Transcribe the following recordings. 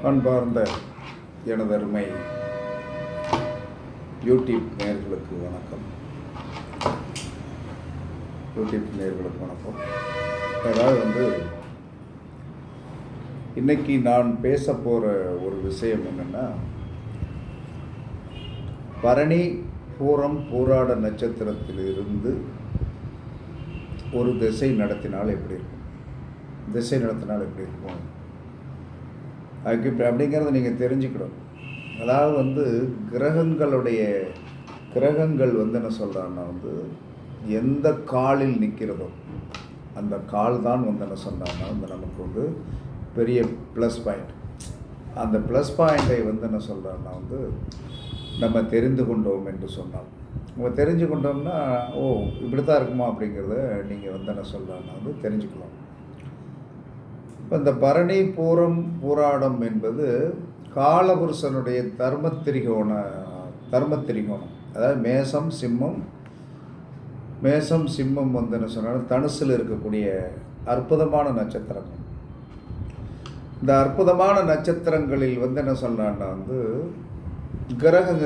அன்பார்ந்த எனதருமை யூடியூப் நேயர்களுக்கு வணக்கம். அதாவது இன்னைக்கு நான் பேச போகிற ஒரு விஷயம் என்னென்னா, பரணி பூரம் பூராட நட்சத்திரத்திலிருந்து ஒரு திசை நடத்தினால் எப்படி இருக்கும், அதுக்கு இப்போ அப்படிங்கிறத நீங்கள் தெரிஞ்சுக்கணும். அதாவது கிரகங்கள் என்ன சொல்கிறான்னா எந்த காலில் நிற்கிறதோ அந்த கால் தான் என்ன சொன்னான்னா நமக்கு பெரிய ப்ளஸ் பாயிண்ட். அந்த ப்ளஸ் பாயிண்ட்டை என்ன சொல்கிறான்னா நம்ம தெரிந்து கொண்டோம் என்று சொன்னால், நம்ம தெரிஞ்சு கொண்டோம்னா இப்படி தான் இருக்குமா அப்படிங்கிறத நீங்கள் என்ன சொல்கிறான்னா தெரிஞ்சுக்கலாம். இப்போ இந்த பரணி பூரம் பூராடம் என்பது காலபுருஷனுடைய தர்மத்திரிகோணம். அதாவது மேசம் சிம்மம் என்ன சொன்னாலும் தனுசில் இருக்கக்கூடிய அற்புதமான நட்சத்திரங்கள். இந்த அற்புதமான நட்சத்திரங்களில் என்ன சொன்னான்னா கிரகம்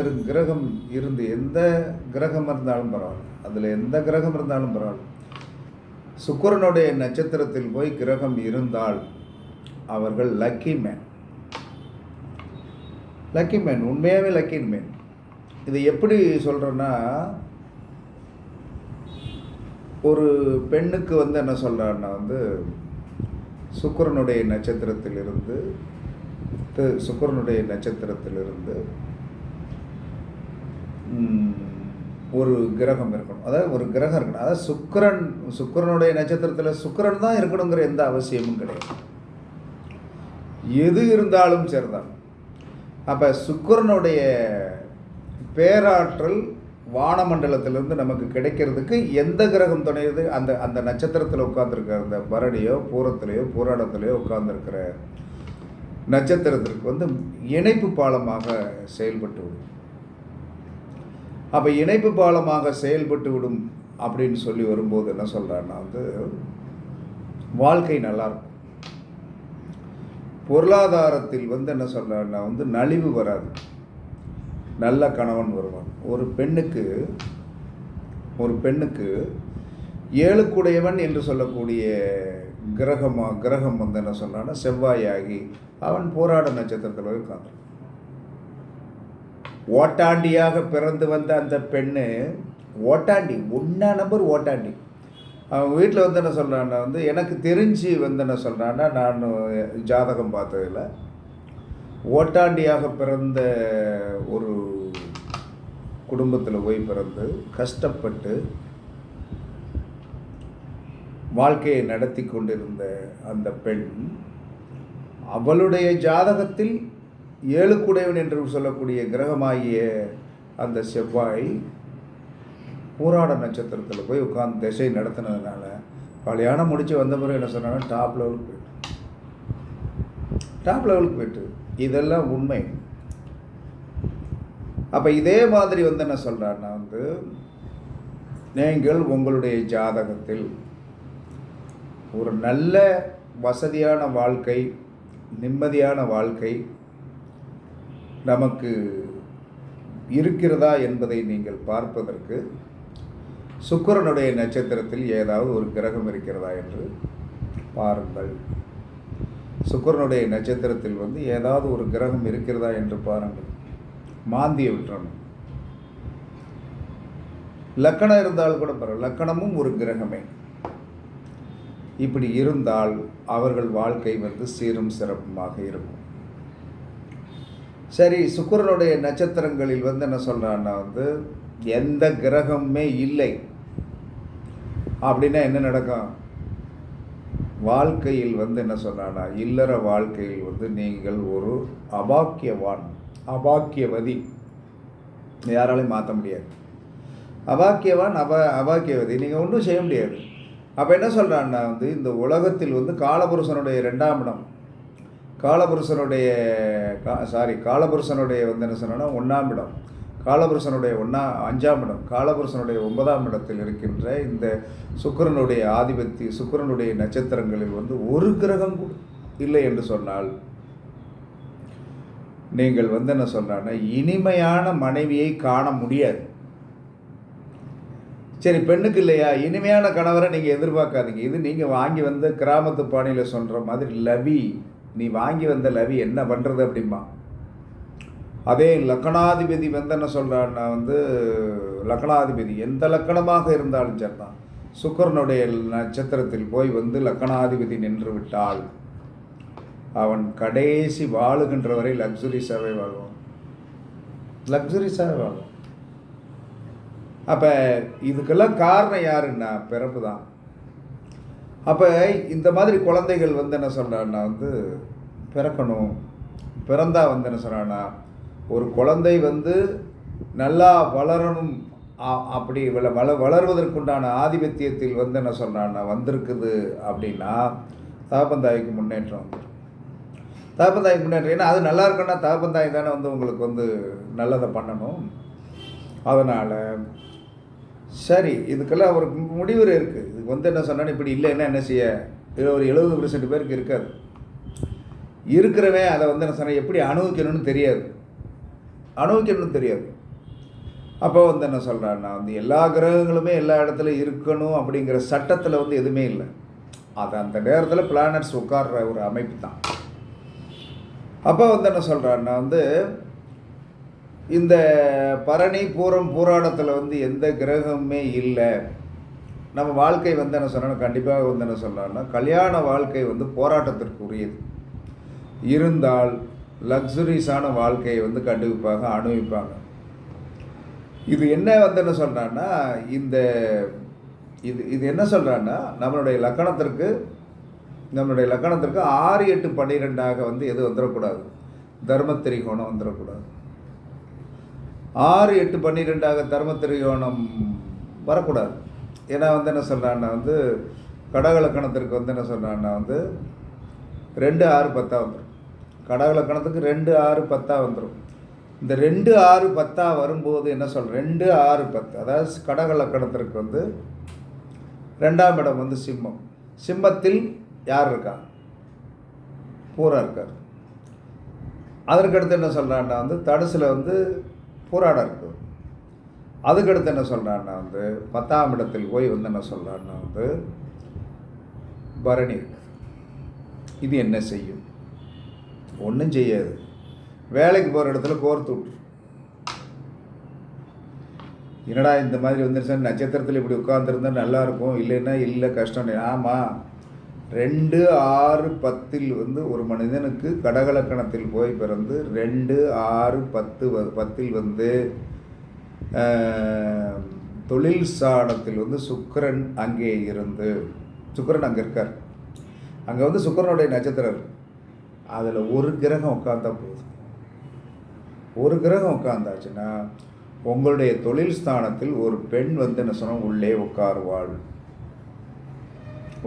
இருந்து எந்த கிரகம் இருந்தாலும் பரவாயில்ல, அதில் எந்த கிரகம் இருந்தாலும் பரவாயில்ல, சுக்கிரனுடைய நட்சத்திரத்தில் போய் கிரகம் இருந்தால் அவர்கள் லக்கி மேன், உண்மையாகவே லக்கி மேன். இது எப்படி சொல்கிறேன்னா, ஒரு பெண்ணுக்கு என்ன சொல்கிறான்னா சுக்கிரனுடைய நட்சத்திரத்திலிருந்து ஒரு கிரகம் இருக்கணும். அதாவது ஒரு கிரகம் இருக்கணும். அதாவது சுக்கிரனுடைய நட்சத்திரத்தில் சுக்கிரன் தான் இருக்கணுங்கிற எந்த அவசியமும் கிடையாது, எது இருந்தாலும் சரிதான். அப்போ சுக்கிரனுடைய பேராற்றல் வானமண்டலத்திலிருந்து நமக்கு கிடைக்கிறதுக்கு எந்த கிரகம் துணையுது? அந்த நட்சத்திரத்தில் உட்கார்ந்துருக்கிற அந்த பரணியோ பூரத்திலேயோ பூராடத்திலேயோ உட்கார்ந்துருக்கிற நட்சத்திரத்திற்கு இணைப்பு பாலமாக செயல்பட்டு விடும். அப்போ இணைப்பு பாலமாக செயல்பட்டு விடும் அப்படின்னு சொல்லி வரும்போது என்ன சொல்கிறான்னா வாழ்க்கை நல்லாயிருக்கும். பொருளாதாரத்தில் என்ன சொல்கிறான்னா நலிவு வராது, நல்ல கணவன் வருவான். ஒரு பெண்ணுக்கு ஏழுக்குடையவன் என்று சொல்லக்கூடிய கிரகம் என்ன சொன்னான்னா செவ்வாயாகி அவன் போராட நட்சத்திரத்தில் போய் உட்கார்ந்து ஓட்டாண்டியாக பிறந்து வந்த அந்த பெண்ணு நம்பர் ஓட்டாண்டி. அவன் வீட்டில் என்ன சொல்கிறான்னா எனக்கு தெரிஞ்சு என்ன சொல்கிறான்னா, நான் ஜாதகம் பார்த்ததில்ல, ஓட்டாண்டியாக பிறந்த ஒரு குடும்பத்தில் போய் பிறந்து கஷ்டப்பட்டு வாழ்க்கையை நடத்தி கொண்டிருந்த அந்த பெண், அவளுடைய ஜாதகத்தில் ஏழுக்குடையவன் என்று சொல்லக்கூடிய கிரகமாகிய அந்த செவ்வாய் பூராட நட்சத்திரத்தில் போய் உட்கார்ந்து திசை நடத்தினதுனால கல்யாணம் முடித்து வந்த பிறகு என்ன சொன்னாங்கன்னா டாப் லெவலுக்கு போயிட்டு இதெல்லாம் உண்மை. அப்போ இதே மாதிரி என்ன சொல்கிறான்னா நீங்கள் உங்களுடைய ஜாதகத்தில் ஒரு நல்ல வசதியான வாழ்க்கை, நிம்மதியான வாழ்க்கை நமக்கு இருக்கிறதா என்பதை நீங்கள் பார்ப்பதற்கு சுக்கிரனுடைய நட்சத்திரத்தில் ஏதாவது ஒரு கிரகம் இருக்கிறதா என்று பாருங்கள். சுக்கிரனுடைய நட்சத்திரத்தில் ஏதாவது ஒரு கிரகம் இருக்கிறதா என்று பாருங்கள். மாந்தியை விட்டுறணும். லக்கணம் இருந்தால் கூட பரவாயில்ல, லக்கணமும் ஒரு கிரகமே. இப்படி இருந்தால் அவர்கள் வாழ்க்கை சீரும் சிறப்புமாக இருக்கும். சரி, சுக்கிரனுடைய நட்சத்திரங்களில் என்ன சொல்கிறான்னா எந்த கிரகமே இல்லை அப்படின்னா என்ன நடக்கும்? வாழ்க்கையில் என்ன சொன்னான்னா, இல்லற வாழ்க்கையில் நீங்கள் ஒரு அபாக்கியவதி, யாராலையும் மாற்ற முடியாது. அபாக்கியவதி நீங்கள் ஒன்றும் செய்ய முடியாது. அப்போ என்ன சொல்கிறான்னா இந்த உலகத்தில் காலபுருஷனுடைய 2ஆம் இடம், காலபுருஷனுடைய என்ன சொன்னா 1ஆம் இடம், காலபுருஷனுடைய 5ஆம் இடம், காலபுருஷனுடைய 9ஆம் இடத்தில் இருக்கின்ற இந்த சுக்கிரனுடைய ஆதிபத்திய, சுக்கிரனுடைய நட்சத்திரங்களில் ஒரு கிரகம் இல்லை என்று சொன்னால் நீங்கள் என்ன சொல்கிறான்னா இனிமையான மனைவியை காண முடியாது. சரி, பெண்ணுக்கு இல்லையா இனிமையான கணவரை நீங்கள் எதிர்பார்க்காதீங்க. இது நீங்கள் வாங்கி வந்த கிராமத்து பாணியில் சொல்கிற மாதிரி லவி, நீ வாங்கி வந்த லவி என்ன பண்ணுறது அப்படிம்பா. அதே லக்கணாதிபதி என்ன சொல்கிறான்னா லக்கணாதிபதி எந்த லக்கணமாக இருந்தாலும் சரிதான், சுக்கிரனுடைய நட்சத்திரத்தில் போய் லக்கணாதிபதி நின்று விட்டால் அவன் கடைசி வாழுகின்ற வரை லக்ஸுரிஸாகவே வாழ்வான், லக்ஸுரிஸாகவே வாழ்வான். அப்போ இதுக்கெல்லாம் காரணம் யாருன்னா பிறப்பு தான். அப்போ இந்த மாதிரி குழந்தைகள் என்ன சொல்கிறான்னா பிறக்கணும். பிறந்தா என்ன சொல்கிறான்னா ஒரு குழந்தை நல்லா வளரணும், அப்படி வளர்வதற்குண்டான ஆதிபத்தியத்தில் என்ன சொல்கிறான்னா வந்திருக்குது அப்படின்னா தகப்பந்தாய்க்கு முன்னேற்றம் வந்துடும். தகப்பந்தாய்க்கு முன்னேற்றம், ஏன்னா அது நல்லா இருக்குன்னா தகப்பந்தாய் தானே உங்களுக்கு நல்லதை பண்ணணும். அதனால் சரி, இதுக்கெல்லாம் ஒரு முடிவுரை இருக்குது. இதுக்கு என்ன சொன்னாலும் இப்படி இல்லைன்னா என்ன செய்ய, இது ஒரு 70% பேருக்கு இருக்காது. இருக்கிறவன் அதை என்ன சொன்னால் எப்படி அனுபவிக்கணும்னு தெரியாது, அப்போ என்ன சொல்கிறான்னா எல்லா கிரகங்களுமே எல்லா இடத்துல இருக்கணும் அப்படிங்கிற சட்டத்தில் எதுவுமே இல்லை. அது அந்த நேரத்தில் பிளானட்ஸ் உட்கார்ற ஒரு அமைப்பு தான். அப்போ என்ன சொல்கிறான்னா இந்த பரணி பூரம் பூராடத்தில் எந்த கிரகமுமே இல்லை. நம்ம வாழ்க்கை என்ன சொன்னால் கண்டிப்பாக என்ன சொல்லலாம்னா கல்யாண வாழ்க்கை போராட்டத்திற்கு உரியது. இருந்தால் லக்ஸுரிஸான வாழ்க்கையை கண்டிப்பாக அனுபவிப்பாங்க. இது என்ன என்ன சொல்கிறான்னா இந்த இது என்ன சொல்கிறான்னா நம்மளுடைய லக்கணத்திற்கு 6, 8, 12 எது வந்துடக்கூடாது, தர்மத்திரிகோணம் வந்துடக்கூடாது. 6, 8, 12 தர்மத்திரிகோணம் வரக்கூடாது. ஏன்னா என்ன சொல்கிறான்னா கடக லக்கணத்திற்கு என்ன சொல்கிறான்னா 2, 6, 10 வந்துடும். கடக லக்கணத்துக்கு 2, 6, 10 வந்துடும். இந்த 2, 6, 10 வரும்போது என்ன சொல்கிறேன், 2, 6, 10 அதாவது கடக லக்கணத்திற்கு 2ஆம் இடம் சிம்மம். சிம்மத்தில் யார் இருக்கா, பூரா இருக்கார். அதற்கடுத்து என்ன சொல்கிறான்னா தனுசில் பூராடம் இருக்குது. அதுக்கடுத்து என்ன சொல்கிறான்னா 10ஆம் இடத்தில் போய் என்ன சொல்கிறான்னா பரணி இருக்குது. இது என்ன செய்யும், ஒன்றும் செய்யாது. வேலைக்கு போகிற இடத்துல கோர்த்து விட்டு, என்னடா இந்த மாதிரி வந்துருச்சா, நட்சத்திரத்தில் இப்படி உட்காந்துருந்தா நல்லாயிருக்கும், இல்லைன்னா இல்லை கஷ்டம். ஆமாம், 2, 6, 10 ஒரு மனிதனுக்கு கடகலக்கணத்தில் போய் பிறந்து 2, 6, 10 தொழில் ஸ்தானத்தில் சுக்கிரன் அங்கே இருந்து, சுக்கிரன் அங்கே இருக்கார், அங்கே சுக்கிரனுடைய நட்சத்திரம், அதில் ஒரு கிரகம் உட்காந்தா போதும். ஒரு கிரகம் உட்காந்தாச்சுன்னா உங்களுடைய தொழில் ஸ்தானத்தில் ஒரு பெண் என்ன சொன்னால் உள்ளே உட்காருவாள்.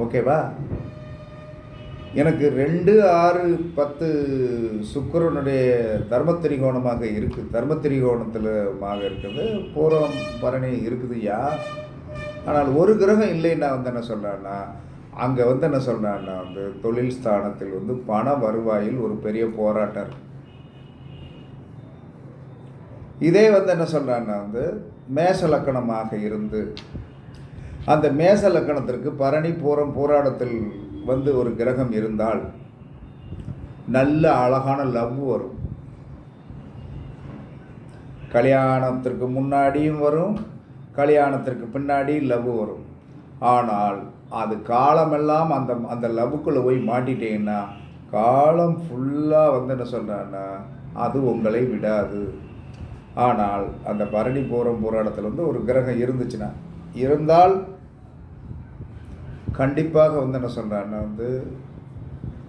ஓகேவா? எனக்கு 2, 6, 10 சுக்கிரனுடைய தர்மத்திரிகோணமாக இருக்குது, தர்மத்திரிகோணத்திலமாக இருக்குது, பூரம் பரணி இருக்குதுயா. ஆனால் ஒரு கிரகம் இல்லைன்னா என்ன சொல்கிறான்னா அங்கே என்ன சொல்கிறான்னா தொழில் ஸ்தானத்தில் பண வருவாயில் ஒரு பெரிய போராட்டம். இதே என்ன சொல்கிறான்னா மேச லக்கணமாக இருந்து அந்த மேச லக்கணத்திற்கு பரணி பூரம் போராட்டத்தில் ஒரு கிரகம் இருந்தால் நல்ல அழகான லவ் வரும். கல்யாணத்திற்கு முன்னாடியும் வரும், கல்யாணத்திற்கு பின்னாடி லவ் வரும். ஆனால் அது காலமெல்லாம் அந்த லவ்வுக்குள்ளே போய் மாட்டிட்டீங்கன்னா காலம் ஃபுல்லாக என்ன சொல்கிறான்னா அது உங்களை விடாது. ஆனால் அந்த பரணி பூரம் போராட்டத்தில் ஒரு கிரகம் இருந்துச்சுன்னா, இருந்தால் கண்டிப்பாக என்ன சொல்கிறான்னா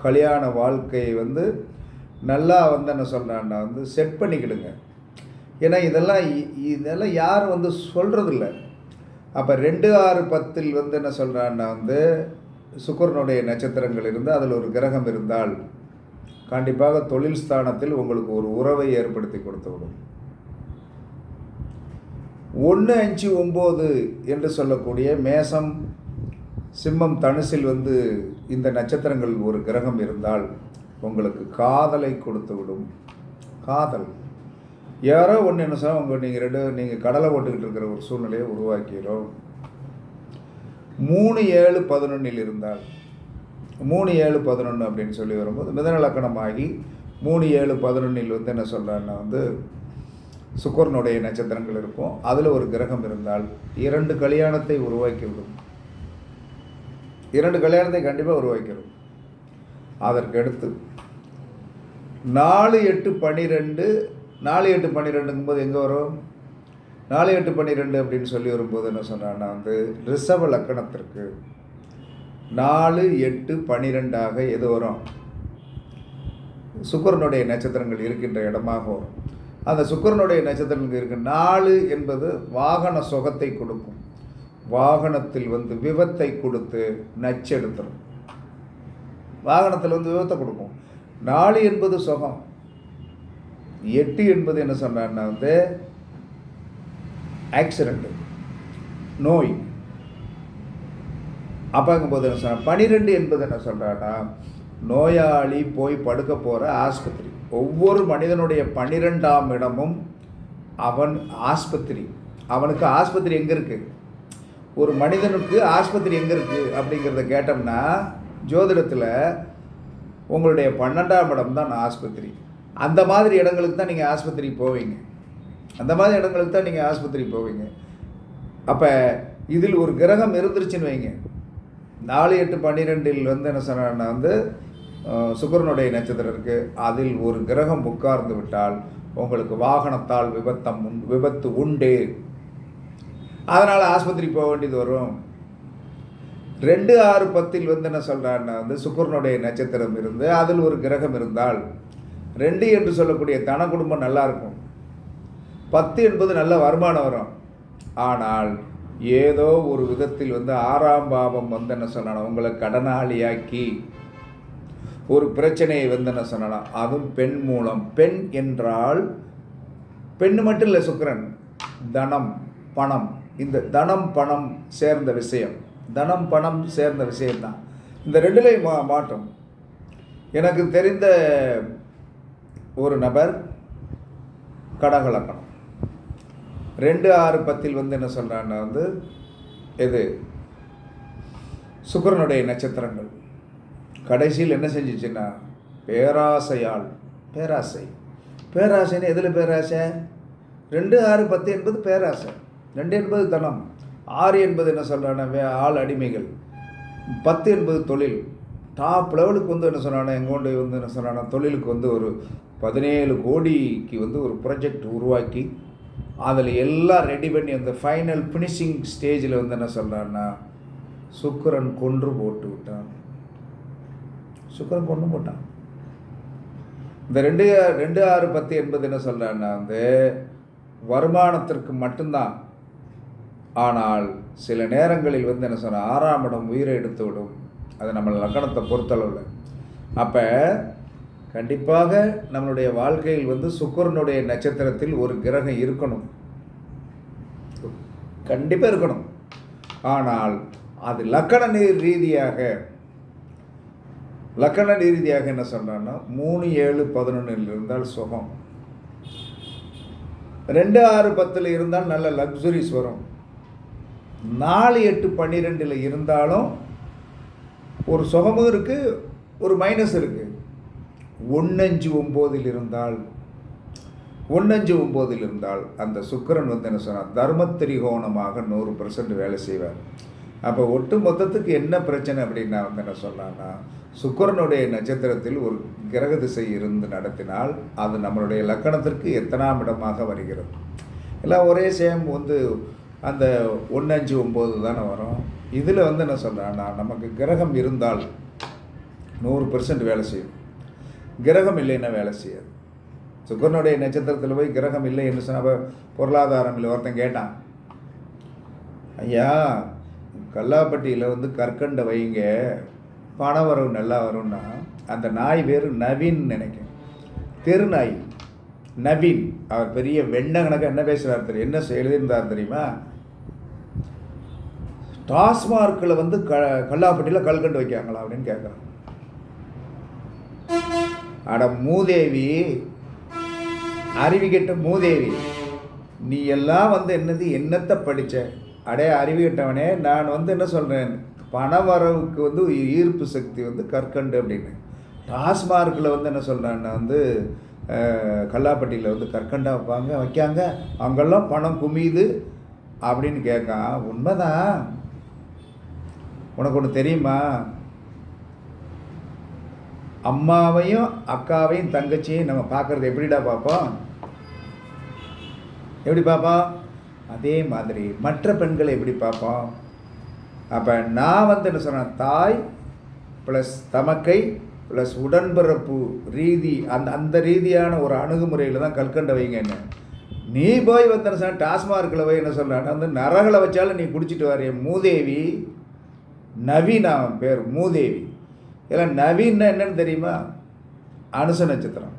கல்யாண வாழ்க்கையை நல்லா என்ன சொல்கிறான்னா செட் பண்ணிக்கிடுங்க. ஏன்னா இதெல்லாம் யாரும் சொல்கிறதில்ல. அப்போ 2, 6, 10 என்ன சொல்கிறான்னா சுக்கிரனுடைய நட்சத்திரங்கள் இருந்து அதில் ஒரு கிரகம் இருந்தால் கண்டிப்பாக தொழில் ஸ்தானத்தில் உங்களுக்கு ஒரு உறவை ஏற்படுத்தி கொடுத்து விடும். 1, 5, 9 என்று சொல்லக்கூடிய மேசம், சிம்மம், தனுசில் இந்த நட்சத்திரங்கள் ஒரு கிரகம் இருந்தால் உங்களுக்கு காதலை கொடுத்து விடும். காதல். யாரோ ஒன்று என்ன சொன்னால் நீங்கள் கடலை ஓட்டுக்கிட்டு இருக்கிற ஒரு சூழ்நிலையை உருவாக்கிறோம். 3-7-11 இருந்தால் 3-7-11 அப்படின்னு சொல்லி வரும்போது மிதன லக்கணமாகி 3-7-11 என்ன சொல்கிறான்னா சுக்கிரனுடைய நட்சத்திரங்கள் இருக்கும். அதில் ஒரு கிரகம் இருந்தால் 2 கல்யாணத்தை உருவாக்கிவிடும். 2 கல்யாணத்தை கண்டிப்பாக உருவாக்கிடும். அதற்கடுத்து 4-8-12 4-8-12ங்கும்போது எங்கே வரும்? 4-8-12 அப்படின்னு சொல்லி வரும்போது என்ன சொன்னான்னா ரிஷப லக்கணத்திற்கு 4-8-12 எது வரும்? சுக்கிரனுடைய நட்சத்திரங்கள் இருக்கின்ற இடமாக வரும். அந்த சுக்கிரனுடைய நட்சத்திரங்கள் இருக்கு. 4 என்பது வாகன சுகத்தை கொடுக்கும். வாகனத்தில் விபத்தை கொடுத்து நச்செடுத்துரும். வாகனத்தில் விபத்தை கொடுக்கும். 4 என்பது சுகம். 8 என்பது என்ன சொன்னான்னா ஆக்சிடெண்ட், நோய். அப்போங்கும்போது என்ன சொன்ன 12 என்பது என்ன சொல்கிறான்னா நோயாளி போய் படுக்க போகிற ஆஸ்பத்திரி. ஒவ்வொரு மனிதனுடைய 12ஆம் இடமும் அவன் ஆஸ்பத்திரி. அவனுக்கு ஆஸ்பத்திரி எங்கே இருக்குது? ஒரு மனிதனுக்கு ஆஸ்பத்திரி எங்கே இருக்குது அப்படிங்கிறத கேட்டோம்னா ஜோதிடத்தில் உங்களுடைய 12ஆம் இடம் தான் ஆஸ்பத்திரி. அந்த மாதிரி இடங்களுக்கு தான் நீங்கள் ஆஸ்பத்திரி போவீங்க. அப்போ இதில் ஒரு கிரகம் இருந்துருச்சுன்னு வைங்க. 4-8-12 என்ன சொன்னா சுக்கிரனுடைய நட்சத்திரம் இருக்குது. அதில் ஒரு கிரகம் உட்கார்ந்து விட்டால் உங்களுக்கு வாகனத்தால் விபத்து உண்டு. அதனால் ஆஸ்பத்திரி போக வேண்டியது வரும். 2-6-10 என்ன சொல்கிறான்னா சுக்கிரனுடைய நட்சத்திரம் இருந்து அதில் ஒரு கிரகம் இருந்தால் 2 என்று சொல்லக்கூடிய தன குடும்பம் நல்லா இருக்கும். 10 என்பது நல்ல வருமானம் வரும். ஆனால் ஏதோ ஒரு விதத்தில் 6ஆம் பாவம் என்ன சொல்லணும் உங்களை கடனாளியாக்கி ஒரு பிரச்சனையை என்ன சொல்லலாம். அதுவும் பெண் மூலம். பெண் என்றால் பெண்ணு மட்டும் இல்லை, சுக்கிரன், தனம், பணம். இந்த தனம் பணம் சேர்ந்த விஷயம், விஷயம்தான். இந்த 2லையும் மாற்றம். எனக்கு தெரிந்த ஒரு நபர் கடகலக்கணம் 2-6-10 என்ன சொல்கிறான்னா எது சுக்கிரனுடைய நட்சத்திரங்கள் கடைசியில் என்ன செஞ்சிச்சுன்னா பேராசைன்னு எதில் பேராசை? 2-6-10 என்பது பேராசை. 2 என்பது தனம். 6 என்பது என்ன சொல்கிறான்னா ஆள் அடிமைகள். 10 என்பது தொழில். டாப் லெவலுக்கு என்ன சொன்னான்னா எங்கோண்டு என்ன சொன்னான்னா தொழிலுக்கு ஒரு 17 கோடிக்கு ஒரு ப்ராஜெக்ட் உருவாக்கி அதில் எல்லாம் ரெடி பண்ணி அந்த ஃபைனல் ஃபினிஷிங் ஸ்டேஜில் என்ன சொல்கிறான்னா சுக்கிரன் கொன்று போட்டு விட்டான். இந்த 2-6-10 என்பது என்ன சொல்கிறான்னா வருமானத்திற்கு மட்டும்தான். ஆனால் சில நேரங்களில் என்ன சொன்ன 6ஆம் இடம் உயிரை எடுத்து விடும். அது நம்ம லக்கணத்தை பொறுத்தளவில். அப்போ கண்டிப்பாக நம்மளுடைய வாழ்க்கையில் சுக்கிரனுடைய நட்சத்திரத்தில் ஒரு கிரகம் இருக்கணும், கண்டிப்பாக இருக்கணும். ஆனால் அது லக்கண ரீதியாக என்ன சொல்கிறான்னா 3-7-11 இருந்தால் சுகம். 2-6-10 இருந்தால் நல்ல லக்ஸுரிஸ் வரும். 4-8-12 இருந்தாலும் ஒரு சுகமும் இருக்குது, ஒரு மைனஸ் இருக்குது. 1-5-9 இருந்தால் அந்த சுக்கிரன் என்ன சொன்னால் தர்மத்திரிகோணமாக 100% வேலை செய்வார். அப்போ ஒட்டு மொத்தத்துக்கு என்ன பிரச்சனை அப்படின்னா என்ன சொல்லலாம்னா சுக்கிரனுடைய நட்சத்திரத்தில் ஒரு கிரக திசை இருந்து நடத்தினால் அது நம்மளுடைய லக்கணத்திற்கு எத்தனாம் இடமாக வருகிறது? எல்லாம் ஒரே சேம் அந்த 1-5-9 தானே வரும். இதில் என்ன சொல்கிறான்னா நமக்கு கிரகம் இருந்தால் 100% வேலை செய்யும், கிரகம் இல்லைன்னா வேலை செய்யாது. சுக்கிரனுடைய நட்சத்திரத்தில் போய் கிரகம் இல்லை என்று சொன்ன பொருளாதாரம் இல்லை. ஒருத்தன் கேட்டான், ஐயா கல்லாப்பட்டியில் கற்கண்டை வைங்க பணம் வரவு நல்லா வரும்னா, அந்த நாய் பேர் நவீன் நினைக்கிறேன், தெரு நாய் நவீன். அவர் பெரிய வெண்ணகணக்காக என்ன பேசுகிறார் தெரியும், என்ன எழுதியிருந்தார் தெரியுமா? டாஸ்மார்க்கில் கல்லாப்பட்டியில் கல்கண்டு வைக்காங்களா அப்படின்னு கேட்குறான். அட மூதேவி, அறிவிகெட்ட மூதேவி, நீ எல்லாம் வந்து என்னது என்னத்தை படித்த அடே அறிவிகெட்டவனே, நான் வந்து என்ன சொல்கிறேன், பண வரவுக்கு வந்து ஈர்ப்பு சக்தி வந்து கற்கண்டு அப்படின்னு. டாஸ்மார்க்கில் வந்து என்ன சொல்கிறேன்னா வந்து கல்லாப்பட்டியில் வந்து கற்கண்டா வைக்காங்க, அங்கெல்லாம் பணம் குமியுது அப்படின்னு கேட்கான். உண்மைதான். உனக்கு ஒன்று தெரியுமா, அம்மாவையும் அக்காவையும் தங்கச்சியும் நம்ம பார்க்குறது எப்படிடா பார்ப்போம், எப்படி பார்ப்போம்? அதே மாதிரி மற்ற பெண்களை எப்படி பார்ப்போம்? அப்போ நான் வந்து என்ன சொன்னேன், தாய் ப்ளஸ் தமக்கை ப்ளஸ் உடன்பிறப்பு ரீதி, அந்த ரீதியான ஒரு அணுகுமுறையில் தான் கற்கண்ட வைங்க. என்ன நீ போய் வந்து என்ன சொன்ன, டாஸ்மார்க்கில் போய் என்ன சொல்கிறான் வந்து நரகளை வச்சாலும் நீ குடிச்சிட்டு வரைய மூதேவி. நவீன் அவன் பேர், மூதேவி. இதெல்லாம் நவீன்னா என்னன்னு தெரியுமா? அனுச நட்சத்திரம்.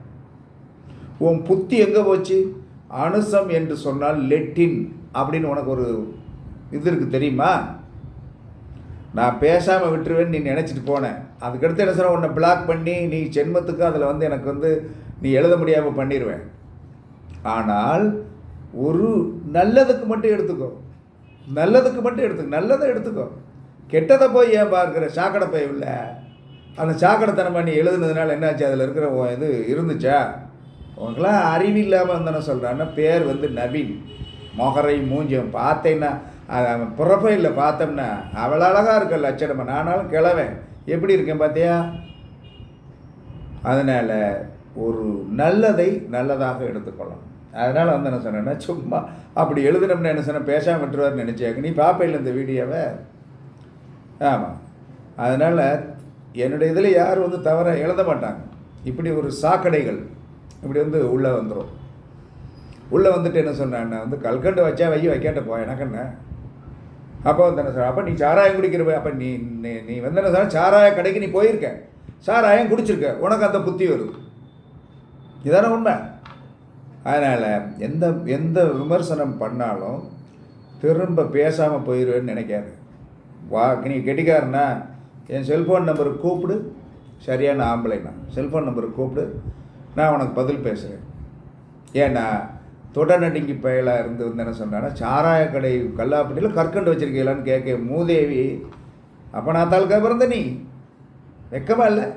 உன் புத்தி எங்கே போச்சு? அனுசம் என்று சொன்னால் லெட்டின் அப்படின்னு உனக்கு ஒரு இது இருக்குது தெரியுமா? நான் பேசாமல் விட்டுருவேன்னு நீ நினச்சிட்டு போனேன். அதுக்கடுத்து என்ன சொன்ன, உன்னை பிளாக் பண்ணி நீ ஜென்மத்துக்கு அதில் வந்து எனக்கு வந்து நீ எழுத முடியாமல் பண்ணிடுவேன். ஆனால் ஒரு நல்லதுக்கு மட்டும் எடுத்துக்கோ, நல்லதுக்கு மட்டும் எடுத்துக்கோ, நல்லதை எடுத்துக்கோ. கெட்டதை போய் ஏன் பார்க்குற? சாக்கடை போய் இல்லை, அந்த சாக்கடைத்தனமாக நீ எழுதுனதுனால என்னாச்சு, அதில் இருக்கிற இது இருந்துச்சா? உனக்கெல்லாம் அறிவு இல்லாமல் வந்தானே சொல்கிறான்னா. பேர் வந்து நவீன். மொகரை மூஞ்சியம் பார்த்தேன்னா ப்ரொஃபைலில் பார்த்தோம்னா அவள் அழகாக இருக்க லட்சணமாக. நானாலும் கிளவேன் எப்படி இருக்கேன் பார்த்தியா? அதனால் ஒரு நல்லதை நல்லதாக எடுத்துக்கொள்ளலாம். அதனால் வந்து என்ன சொன்னேன்னா, சும்மா அப்படி எழுதுனோம்னா என்ன சொன்ன, பேசாமல் விட்டுருவார்னு நினச்சேன். நீ பார்ப்பையில் இந்த வீடியோவை. ஆமாம், அதனால் என்னுடைய இதில் யாரும் வந்து தவற எழுத மாட்டாங்க. இப்படி ஒரு சாக்கடைகள் இப்படி வந்து உள்ளே வந்துடும். உள்ளே வந்துட்டு என்ன சொன்னான்னா வந்து கல்கண்டு வச்சா வைக்காட்ட போ, எனக்கு என்ன. அப்போ வந்து என்ன சொன்ன, அப்போ நீ சாராயம் குடிக்கிற, அப்போ நீ நீ வந்து என்ன சொன்ன, சாராய கடைக்கு நீ போயிருக்க, சாராயம் குடிச்சிருக்க, உனக்கு அந்த புத்தி வருது. இதான உண்மை. அதனால் எந்த விமர்சனம் பண்ணாலும் திரும்ப பேசாமல் போயிடுவேன்னு நினைக்காது. நீ கெட்டிக்காரனா, என் செல்ஃபோன் நம்பருக்கு கூப்பிடு, சரியான ஆம்பளைண்ணா செல்ஃபோன் நம்பருக்கு கூப்பிடு, நான் உனக்கு பதில் பேசுகிறேன். ஏன்னா தொடநடுங்கி பயலாக இருந்து வந்து என்ன சொன்னான்னா, சாராய கடை கல்லாப்பட்டியில் கற்கண்டு வச்சுருக்கீங்களான்னு கேட்க மூதேவி. அப்போ நான் தாலுக்கா பிறந்த நீ வெக்கமா இல்லை?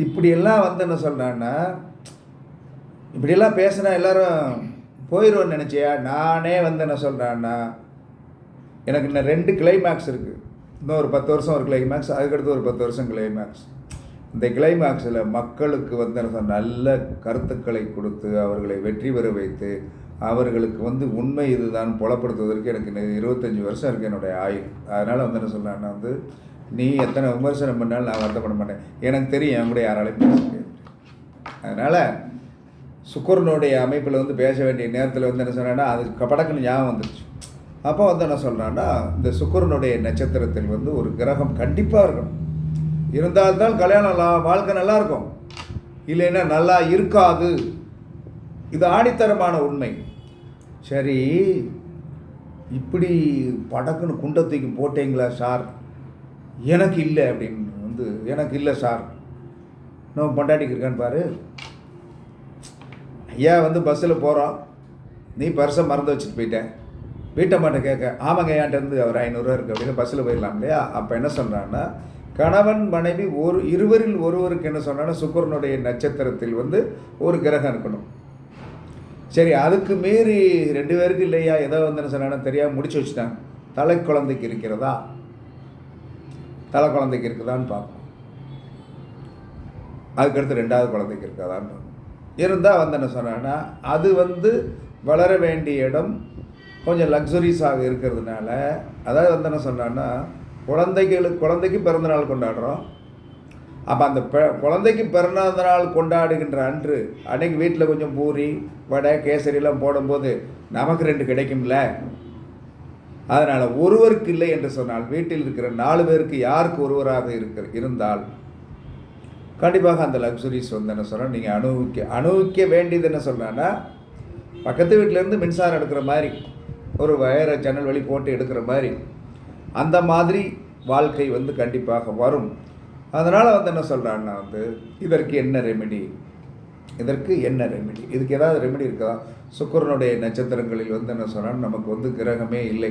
இப்படியெல்லாம் வந்து என்ன சொல்கிறான்னா, இப்படியெல்லாம் பேசினா எல்லோரும் போயிடுவோன்னு நினச்சியா? நானே வந்து என்ன சொல்கிறான்னா, எனக்கு இன்னும் 2 கிளைமேக்ஸ் இருக்குது. இன்னும் ஒரு 10 வருஷம் ஒரு கிளைமேக்ஸ், அதுக்கடுத்து ஒரு 10 வருஷம் கிளைமேக்ஸ். இந்த கிளைமேக்ஸில் மக்களுக்கு வந்து நல்ல கருத்துக்களை கொடுத்து அவர்களை வெற்றி பெற வைத்து அவர்களுக்கு வந்து உண்மை இதுதான் புலப்படுத்துவதற்கு எனக்கு 25 வருஷம் இருக்குது என்னுடைய ஆயுள். அதனால் வந்து என்ன சொல்கிறேன்னா வந்து, நீ எத்தனை விமர்சனம் பண்ணாலும் நான் வருத்தப்பட மாட்டேன். எனக்கு தெரியும் என் கூட யாராலையும் பேச முடியாது. அதனால் சுக்கரனுடைய அமைப்பில் வந்து பேச வேண்டிய நேரத்தில் வந்து என்ன சொன்னேன்னா, அது படக்குன்னு ஞாபகம் வந்துருச்சு. அப்போ வந்து என்ன சொல்கிறான்னா, இந்த சுக்கரனுடைய நட்சத்திரத்தில் வந்து ஒரு கிரகம் கண்டிப்பாக இருக்கணும். இருந்தால்தான் கல்யாணம் வாழ்க்கை நல்லாயிருக்கும், இல்லைன்னா நல்லா இருக்காது. இது ஆணித்தரமான உண்மை. சரி, இப்படி படக்குன்னு குண்டத்துக்கு போட்டீங்களா சார்? எனக்கு இல்லை அப்படின்னு வந்து, எனக்கு இல்லை சார், நம்ம பொண்டாட்டிக்கு இருக்கான்னு பாரு. ஐயா வந்து பஸ்ஸில் போகிறோம், நீ பர்ஸை மறந்து வச்சுட்டு போயிட்டேன், வீட்டை மாட்டேன் கேட்க, ஆமாங்க ஏன்ட்டேருந்து ஒரு 500 இருக்குது அப்படின்னு பஸ்ஸில் போயிடலாம் இல்லையா? அப்போ என்ன சொல்கிறான்னா, கணவன் மனைவி இருவரில் ஒருவருக்கு என்ன சொன்னான்னா, சுக்கரனுடைய நட்சத்திரத்தில் வந்து ஒரு கிரகம் இருக்கணும். சரி, அதுக்கு மீறி 2 பேருக்கு இல்லையா, ஏதோ வந்து என்ன சொன்னான்னா தெரியாமல் முடிச்சு வச்சுட்டாங்க. தலை குழந்தைக்கு இருக்கிறதா, தலை குழந்தைக்கு இருக்குதான்னு பார்ப்போம். அதுக்கடுத்து 2வது குழந்தைக்கு இருக்காதான்னு பார்ப்போம். இருந்தால் வந்து என்ன சொன்னான்னா, அது வந்து வளர வேண்டிய இடம் கொஞ்சம் லக்ஸுரிஸாக இருக்கிறதுனால, அதாவது வந்து என்ன சொன்னான்னா, குழந்தைக்கு பிறந்தநாள் கொண்டாடுறோம். அப்போ அந்த குழந்தைக்கு பிறந்தநாள் கொண்டாடுகின்ற அன்னைக்கு வீட்டில் கொஞ்சம் பூரி வடை கேசரியெல்லாம் போடும்போது நமக்கு 2 கிடைக்கும்ல. அதனால் ஒருவருக்கு இல்லை என்று சொன்னால், வீட்டில் இருக்கிற 4 பேருக்கு யாருக்கு ஒருவராக இருந்தால் கண்டிப்பாக அந்த லக்ஸுரிஸ் வந்து என்ன சொன்னால் நீங்கள் அனுபவிக்க வேண்டியது என்ன சொன்னான்னா, பக்கத்து வீட்டிலேருந்து மின்சாரம் எடுக்கிற மாதிரி, ஒரு வயரை ஜன்னல் வழி போட்டு எடுக்கிற மாதிரி, அந்த மாதிரி வாழ்க்கை வந்து கண்டிப்பாக வரும். அதனால் வந்து என்ன சொல்கிறான்னா வந்து, இதற்கு என்ன ரெமெடி இதற்கு என்ன ரெமெடி? இதுக்கு ஏதாவது ரெமெடி இருக்கா? சுக்கிரனுடைய நட்சத்திரங்களில் வந்து என்ன சொன்னால் நமக்கு வந்து கிரகமே இல்லை.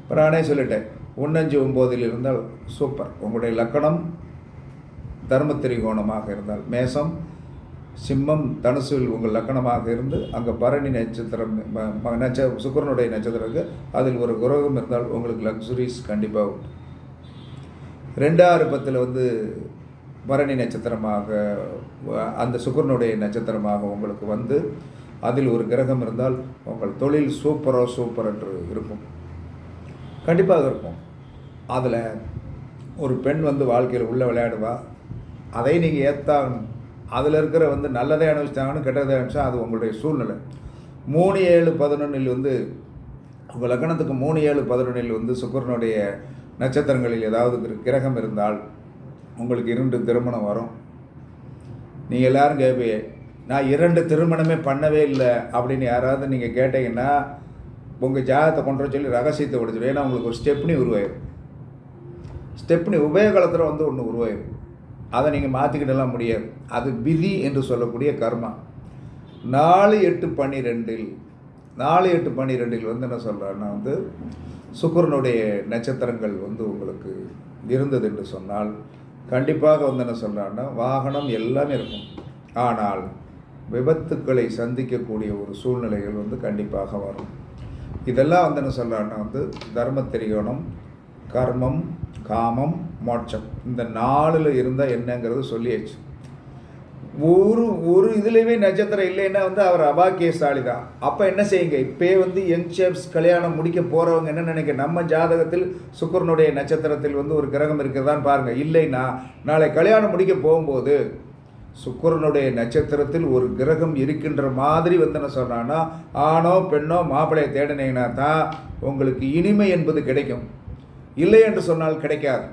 இப்போ நானே சொல்லிட்டேன், 1 5 9 இருந்தால் சூப்பர். உங்களுடைய லக்கணம் தர்ம திரிகோணமாக இருந்தால், மேசம் சிம்மம் தனுசுவில் உங்கள் லக்கணமாக இருந்து அங்கே பரணி நட்சத்திரம் சுக்கிரனுடைய நட்சத்திரத்துக்கு அதில் ஒரு கிரகம் இருந்தால் உங்களுக்கு லக்ஸுரிஸ் கண்டிப்பாக உண்டு. 2 6 10 வந்து பரணி நட்சத்திரமாக அந்த சுக்கிரனுடைய நட்சத்திரமாக உங்களுக்கு வந்து அதில் ஒரு கிரகம் இருந்தால் உங்கள் தொழில் சூப்பர் என்று இருக்கும், கண்டிப்பாக இருக்கும். அதில் ஒரு பெண் வந்து வாழ்க்கையில் உள்ளே விளையாடுவா, அதை நீங்கள் ஏற்றாகணும். அதில் இருக்கிற வந்து நல்லதை அனுபவிச்சாங்கன்னு கெட்டதை அனுப்பிச்சா அது உங்களுடைய சூழ்நிலை. 3 7 11 வந்து உங்கள் லக்கணத்துக்கு 3 7 11 வந்து சுக்கிரனுடைய நட்சத்திரங்களில் ஏதாவது கிரகம் இருந்தால் உங்களுக்கு 2 திருமணம் வரும். நீங்கள் எல்லோரும் கேட்பீங்க, நான் 2 திருமணமே பண்ணவே இல்லை அப்படின்னு யாராவது நீங்கள் கேட்டீங்கன்னா உங்கள் ஜாதகத்தை கொண்டு வர சொல்லி ரகசியத்தை உடைச்சிடும். ஏன்னா உங்களுக்கு ஒரு ஸ்டெப்னி உருவாயிடும். ஸ்டெப்னி உபய காலத்தில் வந்து ஒன்று உருவாயிடும். அதை நீங்கள் மாற்றிக்கிடலாம் முடியாது. அது விதி என்று சொல்லக்கூடிய கர்மா. 4 8 12 வந்து என்ன சொல்கிறேன்னா வந்து சுக்கிரனுடைய நட்சத்திரங்கள் வந்து உங்களுக்கு இருந்தது என்று சொன்னால் கண்டிப்பாக வந்து என்ன சொல்கிறான்னா வாகனம் எல்லாமே இருக்கும். ஆனால் விபத்துக்களை சந்திக்கக்கூடிய ஒரு சூழ்நிலைகள் வந்து கண்டிப்பாக வரும். இதெல்லாம் வந்து என்ன சொல்கிறான்னா வந்து தர்ம திரிகோணம், கர்மம், காமம், மோட்சம் இந்த 4 இருந்தால் என்னங்கிறது சொல்லியாச்சு. ஒரு இதுலேயுமே நட்சத்திரம் இல்லைன்னா வந்து அவர் அபாக்கியசாலி தான். அப்போ என்ன செய்யுங்க, இப்போ வந்து யங் ஷேப்ஸ் கல்யாணம் முடிக்க போகிறவங்க என்ன நினைக்க, நம்ம ஜாதகத்தில் சுக்கிரனுடைய நட்சத்திரத்தில் வந்து ஒரு கிரகம் இருக்கிறதான்னு பாருங்கள். இல்லைன்னா நாளை கல்யாணம் முடிக்க போகும்போது சுக்கிரனுடைய நட்சத்திரத்தில் ஒரு கிரகம் இருக்கின்ற மாதிரி வந்து என்ன சொல்கிறான்னா ஆணோ பெண்ணோ மாப்பிள்ளையை தேடினீங்கன்னா தான் உங்களுக்கு இனிமை என்பது கிடைக்கும். இல்லை என்று சொன்னால் கிடைக்காது.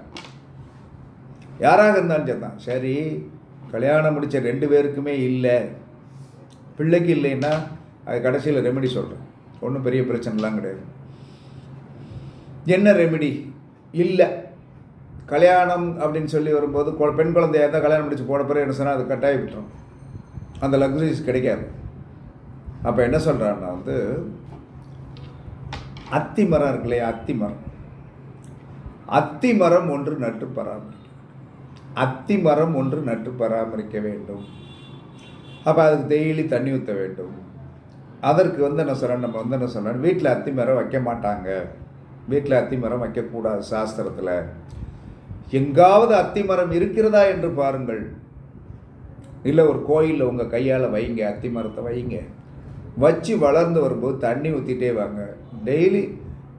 யாராக இருந்தாலும் சரி தான். சரி, கல்யாணம் முடித்த 2 பேருக்குமே இல்லை, பிள்ளைக்கு இல்லைன்னா அது கடைசியில் ரெமெடி சொல்கிறேன். ஒன்றும் பெரிய பிரச்சனைலாம் கிடையாது. என்ன ரெமெடி? இல்லை கல்யாணம் அப்படின்னு சொல்லி வரும்போது பெண் குழந்தையாக தான் கல்யாணம் முடிச்சு போட பிறகு என்ன சொன்னால் அது கட்டாயி விட்டுரும், அந்த லக்ஸரிஸ் கிடைக்காது. அப்போ என்ன சொல்கிறான்னா வந்து அத்தி மரம் இருக்கு இல்லையா, அத்தி மரம் ஒன்று நட்டு பராமரிக்க வேண்டும். அப்போ அதுக்கு டெய்லி தண்ணி ஊற்ற வேண்டும். அதற்கு வந்து என்ன சொல்கிறேன், நம்ம வந்து என்ன சொல்கிறேன், வீட்டில் அத்தி மரம் வைக்க மாட்டாங்க, வீட்டில் அத்தி மரம் வைக்கக்கூடாது சாஸ்திரத்தில். எங்காவது அத்தி மரம் இருக்கிறதா என்று பாருங்கள். இல்லை ஒரு கோயிலில் உங்கள் கையால் வைங்க, அத்தி மரத்தை வைங்க, வச்சு வளர்ந்து வரும்போது தண்ணி ஊற்றிட்டே வாங்க. டெய்லி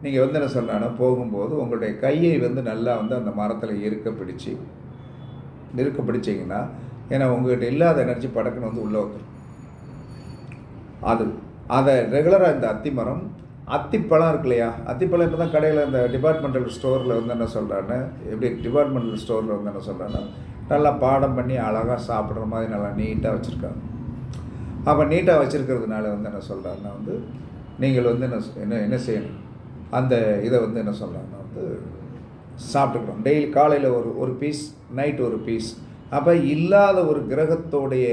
நீங்கள் வந்து என்ன சொன்னான்னா போகும்போது உங்களுடைய கையை வந்து நல்லா வந்து அந்த மரத்தில் இருக்க பிடிச்சிங்கன்னா, ஏன்னா உங்கள்கிட்ட இல்லாத எனர்ஜி படக்குன்னு வந்து உள்ளே வந்துடும். அதை ரெகுலராக இந்த அத்திப்பழம் இருக்கு இல்லையா, அத்திப்பழம் இப்போ தான் கடையில் இந்த டிபார்ட்மெண்டல் ஸ்டோரில் வந்து என்ன சொல்கிறான்னு, எப்படி டிபார்ட்மெண்டல் ஸ்டோரில் வந்து என்ன சொல்கிறான்னா நல்லா பாடம் பண்ணி அழகாக சாப்பிட்ற மாதிரி நல்லா நீட்டாக வச்சுருக்காங்க. அப்போ நீட்டாக வச்சுருக்கிறதுனால வந்து என்ன சொல்கிறாங்கன்னா வந்து நீங்கள் வந்து என்ன செய்யணும், அந்த இதை வந்து என்ன சொல்கிறாங்கன்னா வந்து சாப்பிட்டுக்கணும். டெய்லி காலையில் ஒரு பீஸ், நைட் ஒரு பீஸ். அப்போ இல்லாத ஒரு கிரகத்தோடைய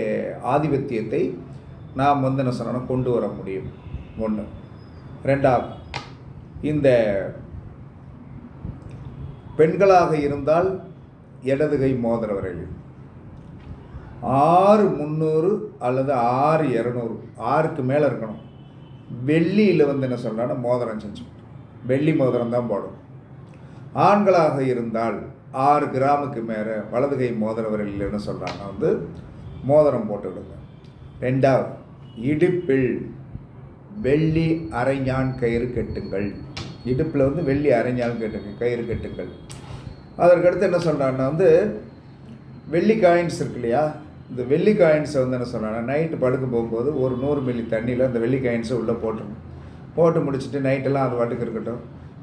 ஆதிபத்தியத்தை நாம் வந்து என்ன சொன்னோன்னா கொண்டு வர முடியும். 1. 2, இந்த பெண்களாக இருந்தால் இடது கை மோதிர விரலில் 6 300 அல்லது 6 200, 6க்கு மேலே இருக்கணும். வெள்ளியில் வந்து என்ன சொல்கிறான்னா மோதிரம் செஞ்சு, வெள்ளி மோதிரம் தான் போடும். ஆண்களாக இருந்தால் 6 கிராமுக்கு மேலே வலது கை மோதிர விரலில் என்ன சொல்கிறாங்கன்னா வந்து மோதிரம் போட்டுவிடுங்க. 2, இடுப்பில் வெள்ளி அரைஞான் கயிறு கட்டுங்கள். இடுப்பில் வந்து வெள்ளி அரைஞான் கயிறு கட்டுங்கள். அதற்கடுத்து என்ன சொல்கிறாங்கன்னா வந்து வெள்ளி காயின்ஸ் இருக்கு இல்லையா, இந்த வெள்ளி காயின்ஸை வந்து என்ன சொல்கிறாங்கன்னா நைட்டு படுக்க போகும்போது ஒரு 100 மில்லி தண்ணியில் அந்த வெள்ளி காயின்ஸை உள்ளே போட்டு முடிச்சுட்டு நைட்டெல்லாம் அது வாட்டுக்கு இருக்கட்டும்.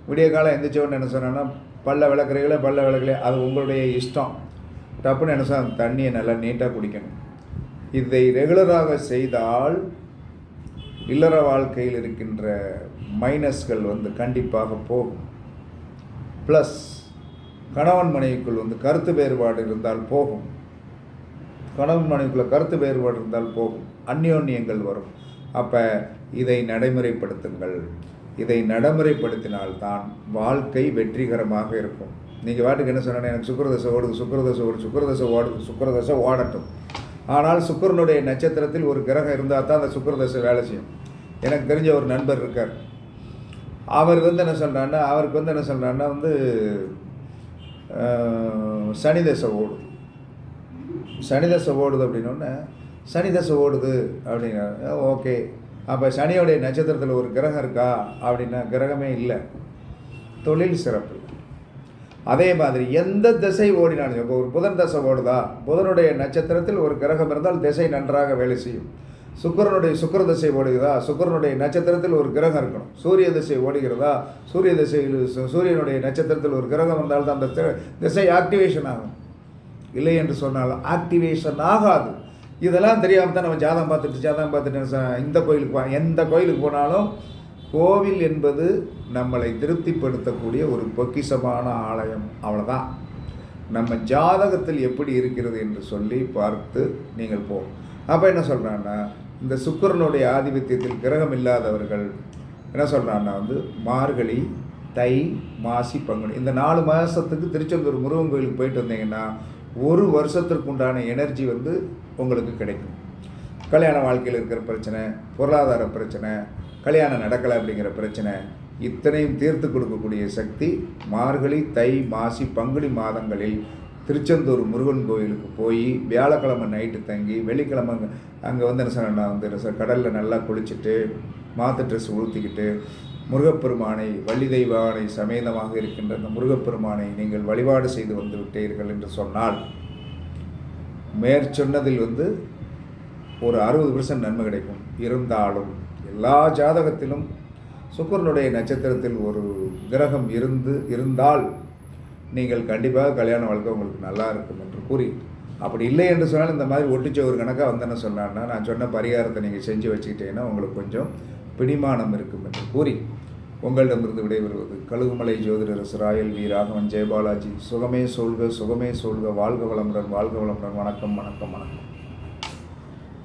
விடிய காலம் எந்திரிச்சோன்னு என்ன சொன்னான்னா பல்ல விளக்குறீங்களே அது உங்களுடைய இஷ்டம். டப்புன்னு என்ன சொன்னால் அந்த தண்ணியை நல்லா நீட்டாக குடிக்கணும். இதை ரெகுலராக செய்தால் இல்லற வாழ்க்கையில் இருக்கின்ற மைனஸ்கள் வந்து கண்டிப்பாக போகும். ப்ளஸ் கணவன் மனைவிக்குள் வந்து கருத்து வேறுபாடு இருந்தால் போகும். கணவன் மனைவிக்குள்ள கருத்து வேறுபாடு இருந்தால் போகும், அந்யோன்யங்கள் வரும். அப்போ இதை நடைமுறைப்படுத்துங்கள். இதை நடைமுறைப்படுத்தினால்தான் வாழ்க்கை வெற்றிகரமாக இருக்கும். நீங்கள் வாட்டுக்கு என்ன சொன்னேன், எனக்கு சுக்கிரதசை ஓடுது, சுக்கிரதசை ஓடுது, சுக்கிரதசை ஓடுது, சுக்கிரதசை ஓடட்டும். ஆனால் சுக்கிரனுடைய நட்சத்திரத்தில் ஒரு கிரகம் இருந்தால் தான் அந்த சுக்கிரதசை வேலை செய்யும். எனக்கு தெரிஞ்ச ஒரு நண்பர் இருக்கார். அவர் என்ன சொல்கிறான்னா, அவருக்கு என்ன சொல்கிறான்னா சனி தசை ஓடுது. சனி தசை ஓடுது அப்படின்னோடனே, சனி தசை ஓடுது அப்படின்னா ஓகே, அப்போ சனியோடைய நட்சத்திரத்தில் ஒரு கிரகம் இருக்கா அப்படின்னா கிரகமே இல்லை, தொழில் சிறப்பு. அதே மாதிரி எந்த திசை ஓடினாலும், இப்போ ஒரு புதன் தசை ஓடுதா, புதனுடைய நட்சத்திரத்தில் ஒரு கிரகம் இருந்தால் திசை நன்றாக வேலை செய்யும். சுக்கிர திசை ஓடுகிறதா, சுக்கிரனுடைய நட்சத்திரத்தில் ஒரு கிரகம் இருக்கணும். சூரிய திசை ஓடுகிறதா, சூரியனுடைய நட்சத்திரத்தில் ஒரு கிரகம் வந்தால் தான் அந்த திசை ஆக்டிவேஷன் ஆகும். இல்லை என்று சொன்னால் ஆக்டிவேஷன் ஆகாது. இதெல்லாம் தெரியாமல் தான் நம்ம ஜாதகம் பார்த்துட்டு இந்த கோயிலுக்கு எந்த கோயிலுக்கு போனாலும், கோவில் என்பது நம்மளை திருப்திப்படுத்தக்கூடிய ஒரு பொக்கிஷமான ஆலயம், அவ்வளோதான். நம்ம ஜாதகத்தில் எப்படி இருக்கிறது என்று சொல்லி பார்த்து நீங்கள் போகும். அப்போ என்ன சொல்கிறான்னா, இந்த சுக்கிரனுடைய ஆதிபத்தியத்தில் கிரகம் இல்லாதவர்கள் என்ன சொல்கிறான்னா மார்கழி, தை, மாசி, பங்குனி இந்த 4 மாதத்துக்கு திருச்செந்தூர் முருகன் கோயிலுக்கு போயிட்டு வந்தீங்கன்னா ஒரு வருஷத்திற்குண்டான எனர்ஜி உங்களுக்கு கிடைக்கும். கல்யாண வாழ்க்கையில் இருக்கிற பிரச்சனை, பொருளாதார பிரச்சனை, கல்யாணம் நடக்கலை அப்படிங்கிற பிரச்சனை, இத்தனையும் தீர்த்து கொடுக்கக்கூடிய சக்தி மார்கழி, தை, மாசி, பங்குனி மாதங்களில் திருச்செந்தூர் முருகன் கோயிலுக்கு போய் வியாழக்கிழமை நைட்டு தங்கி வெள்ளிக்கிழமை அங்கே என்ன சொன்னால் கடலில் நல்லா குளிச்சுட்டு மாற்று ட்ரெஸ் ஊற்றிக்கிட்டு முருகப்பெருமானை, வள்ளி தெய்வானை சமேதமாக இருக்கின்ற அந்த முருகப்பெருமானை நீங்கள் வழிபாடு செய்து வந்து விட்டீர்கள் என்று சொன்னால் மேற்சொன்னதில் ஒரு 60% நன்மை கிடைக்கும். இருந்தாலும் எல்லா ஜாதகத்திலும் சுக்கிரனுடைய நட்சத்திரத்தில் ஒரு கிரகம் இருந்தால் நீங்கள் கண்டிப்பாக கல்யாண வாழ்க்கை உங்களுக்கு நல்லா இருக்கும் என்று கூறி, அப்படி இல்லை என்று சொன்னால் இந்த மாதிரி ஒட்டிச்ச ஒரு கணக்காக என்ன சொன்னான்னா, நான் சொன்ன பரிகாரத்தை நீங்கள் செஞ்சு வச்சுக்கிட்டீங்கன்னா உங்களுக்கு கொஞ்சம் பிடிமானம் இருக்கும் என்று கூறி உங்களிடமிருந்து விடைபெறுவது கழுகுமலை ஜோதிடர் ராயல் வி ராகவன் ஜெயபாலாஜி. சுகமே சொல்க, சுகமே சொல்க, வாழ்க வளமுடன், வாழ்க வளமுடன். வணக்கம், வணக்கம், வணக்கம்.